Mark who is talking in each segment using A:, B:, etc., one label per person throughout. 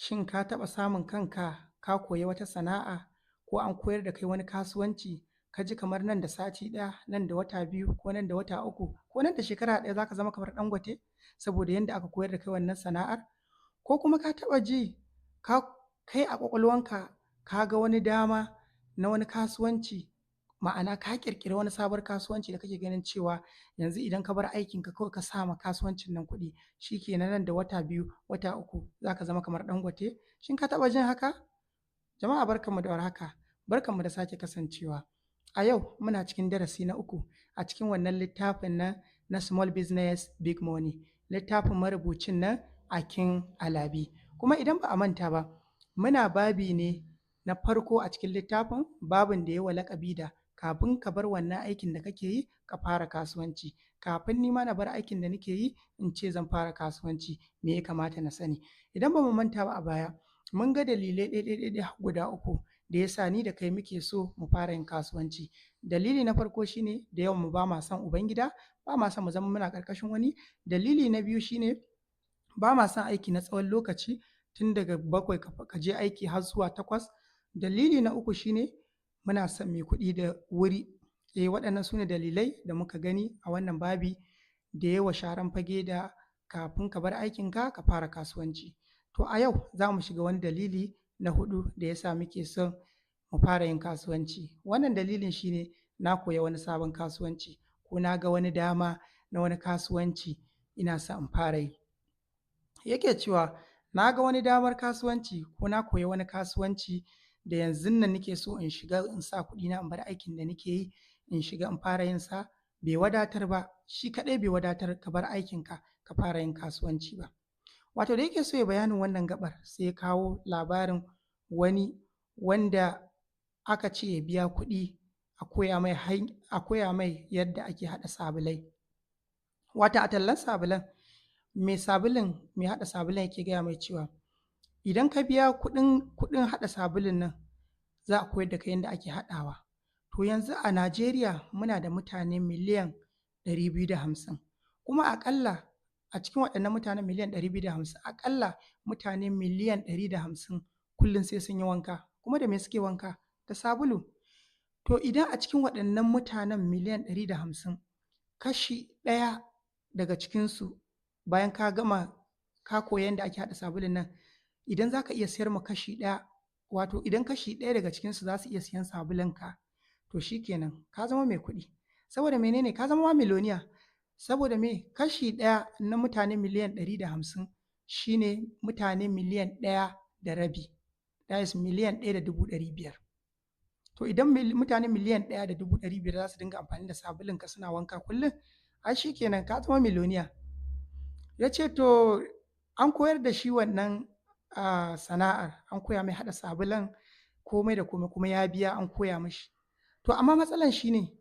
A: Shin ka taɓa samun kanka ka koyi wata sana'a ko an koyar da kai wani kasuwanci ka ji kamar nan da sati ɗaya, nan da wata biyu ko nan da wata uku ko nan da shekara ɗaya za ka zama kamar Dangote saboda yanda aka koyar da kai wannan sana'ar? Ko kuma ka taɓa ji ka kai a ƙwaƙwalwanka ka ga wani dama na wani kasuwanci, ma'ana ka ƙirƙiri wani sabon kasuwanci da kake ganin cewa yanzu idan ka bar aikinka kawai ka sa ma kasuwancin nan kuɗi shi kenan nan da wata biyu, wata uku za ka zama kamar Dangote? Shin ka taɓa jin haka? Jama'a barkanmu da warhaka, barkanmu da sake kasancewa. A yau muna cikin darasi na uku a cikin wannan littafin nan na Small Business Big Money, littafin marubucin nan Akin Alabi. Kuma idan ba a manta ba, muna babi ne na farko a cikin littafin, babin da ya wa laƙabi da kafin ka bar wannan aikin da kake yi ka fara kasuwanci. Kafin ni ma na bar aikin da nake yi in ce zan fara kasuwanci, me ya kamata na sani? Idan ba mu manta ba a baya, mun ga dalilai ɗai-ɗai har guda uku da ya sa ni da kai muke so mu fara yin kasuwanci. Dalili na farko shi ne da yawan mu ba ma son ubangida, ba ma son mu zama muna ƙarƙashin wani. Dalili na biyu shi ne ba ma son aiki na tsawon lokaci tun daga 7 ka je aiki har zuwa 8. Dalili na uku shi ne muna son mai kuɗi da wuri. Waɗannan su ne dalilai da muka gani a wannan babi da ya wa sharan fage da kafin ka bar aikinka ka fara kasuwanci. To a yau za mu shiga wani dalili na huɗu da ya sa muke son mu fara yin kasuwanci. Wannan dalilin shi ne na koya wani sabon kasuwanci ko na ga wani dama na wani kasuwanci ina son in fara yi. Yake cewa na ga wani damar kasuwanci ko na koyi wani kasuwanci da yanzun nan nake so in shiga in sa kuɗina in bar aikin da nake yi in shiga in fara yin sa, bai wadatar ba, shi kaɗai bai wadatar ka bar aikinka ka fara yin kasuwanci ba. Wato da yake so ya bayanin wannan gaɓar sai ya kawo labarin wani wanda aka ce ya biya kuɗi a koya mai yadda ake haɗa sabulai. Wato a tallan sabulan, mai haɗa sabulan yake gaya mai cewa idan ka biya kuɗin haɗa sabulun nan za a koyar da kai yadda ake haɗawa. To yanzu a Najeriya muna da mutane miliyan 250, kuma aƙalla a cikin waɗannan mutanen miliyan 250 aƙalla mutane miliyan 150 kullum sai sun yi wanka. Kuma da me suke wanka? Da sabulu. To idan a cikin waɗannan mutanen miliyan 150 kashi ɗaya daga cikinsu bayan ka gama ka koyi yadda ake haɗa sabulun nan, idan za ka iya siyar ma kashi ɗaya, wato idan kashi ɗaya daga cikinsu za su iya siyan sabulunka, to shi kenan ka zama mai kuɗi. Saboda menene? Ka zama ma miloniya. Saboda me? Kashi ɗaya na mutane miliyan 150 shi ne mutane miliyan 1.5, that is miliyan 1.500,000. To idan mutane miliyan 1.500,000 za su dinga amfani da sabulunka suna wanka kullum, ai shi kenan ka zama miloniya. Ya ce to an koyar da shi wannan sana'ar, an koya mai haɗa sabulan komai da komai kuma ya biya an koya mashi. To amma matsalan shi ne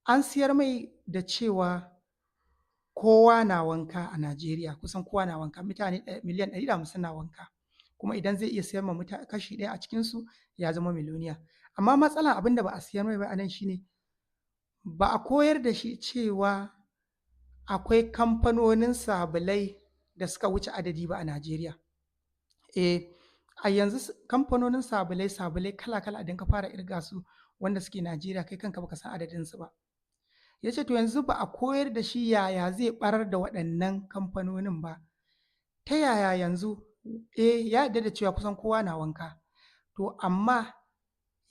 A: an siyar mai da cewa kowa na wanka a Najeriya, kusan kowa na wanka, mutane miliyan 150 na wanka, kuma idan zai iya siyar ma kashi ɗaya a cikinsu ya zama miloniya. Amma matsalan abin da ba a siyar mai ba a nan shi ne ba a koyar da shi cewa akwai kamfanonin sabulai da suka wuce adadi ba a Najeriya. A yanzu kamfanonin sabulai kala-kala idan ka fara irga su wanda suke Najeriya kai kanka baka san adadinsu ba. Ya ce to yanzu ba a koyar da shi yaya zai ɓarar da waɗannan kamfanonin ba. Ta yaya yanzu ya yarda da cewa kusan kowa na wanka, to amma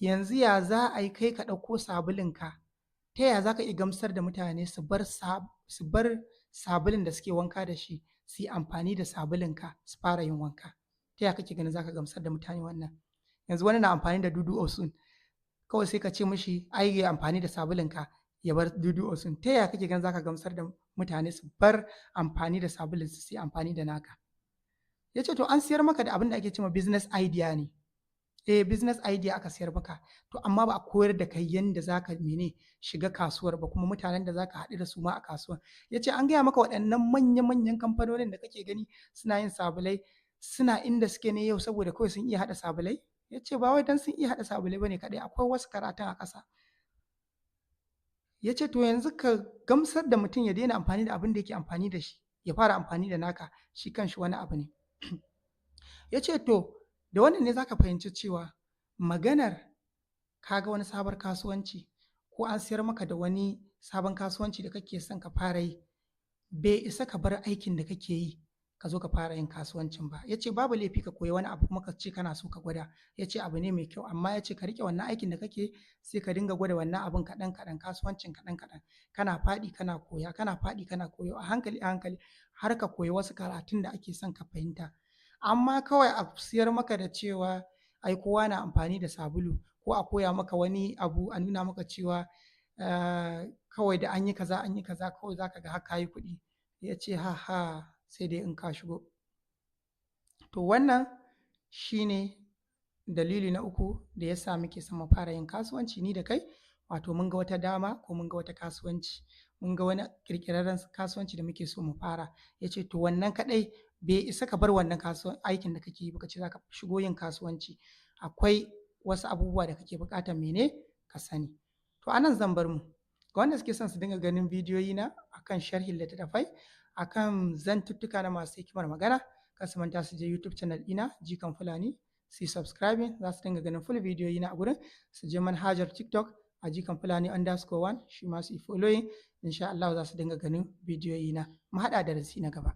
A: yanzu ya za a yi kai ka ɗauko sabulunka, ta yaya za ka iya gamsar da mutane su bar sabulun da suke wanka da shi su yi amfani da sabulunka su fara yin wanka? Ta yaya kake ganin za ka gamsar da mutane wannan? Yanzu wani na amfani da Dudu Osun, kawai sai ka ce mishi ai ya amfani da sabulunka ya bar Dudu Osun. Ta yaya kake ganin za ka gamsar da mutane su bar amfani da sabulun su yi amfani da naka? Ya ce to an siyar maka da abin da ake cewa business idea ne. Business idea aka siyar maka, to amma ba a koyar da kai yanda za ka shiga kasuwar ba, kuma mutanen da za ka haɗu da su ma a kasuwar. Ya ce an gaya maka waɗannan manya-manyan kamfanonin da kake gani suna yin sabulai suna inda suke ne yau saboda kawai sun iya haɗa sabulai? Ya ce ba wai don sun iya haɗa sabulai ba ne kaɗai, akwai wasu karatun a ƙasa. Ya ce to yanzu ka gamsar da mutum ya daina amfani da abin da yake amfani da shi ya fara amfani da naka, shi kanshi wani abu ne. Ya ce to da wannan ne za ka fahimci cewa maganar ka ga wani sabon kasuwanci ko an siyar maka da wani sabon kasuwanci da kake son ka fara yi, bai isa ka bar aikin da kake yi ka zo ka fara yin kasuwancin ba. Ya ce babu laifi ka koyi wani abu kuma ka ce kana so ka gwada. Ya ce abu ne mai kyau, amma ya ce ka riƙe wannan aikin da kake sai ka dinga gwada wannan abun kaɗan kaɗan, kasuwancin kaɗan kaɗan, kana faɗi kana koya, kana faɗi kana koyo, a hankali a hankali har ka koyi wasu karatun da ake son ka fahimta. Amma kawai a siyar maka da cewa ai kowa na amfani da sabulu, ko a koya maka wani abu a nuna maka cewa kawai da an yi kaza kawai za ka ga har ka yi kuɗi. Ya ce ha sai dai in ka shigo. To wannan shi ne dalili na uku da ya sa muke son mu fara yin kasuwanci ni da kai, wato mun ga wata dama ko mun ga wata kasuwanci, mun ga wani ƙirƙirarren kasuwanci da muke so mu fara. Ya ce to wannan kaɗai bai isa ka bar wannan aikin da kake yi ba ka ce za ka shigo yin kasuwanci. Akwai wasu abubuwa da kake buƙatar mene ka sani. To a nan zan bar mu. Ga wanda suke son su dinga ganin bidiyoyi na akan sharhin littattafai, akan zantuttuka na masu hikimar magana, kar su manta su je YouTube channel ɗina Jikan Fulani, su yi subscribing, za su dinga ganin full bidiyoyi na a gurin. Su je manhajar TikTok a Jikan Fulani _1 shi ma su yi following, insha Allah za su dinga ganin bidiyoyi na. Mu haɗa darasi na gaba.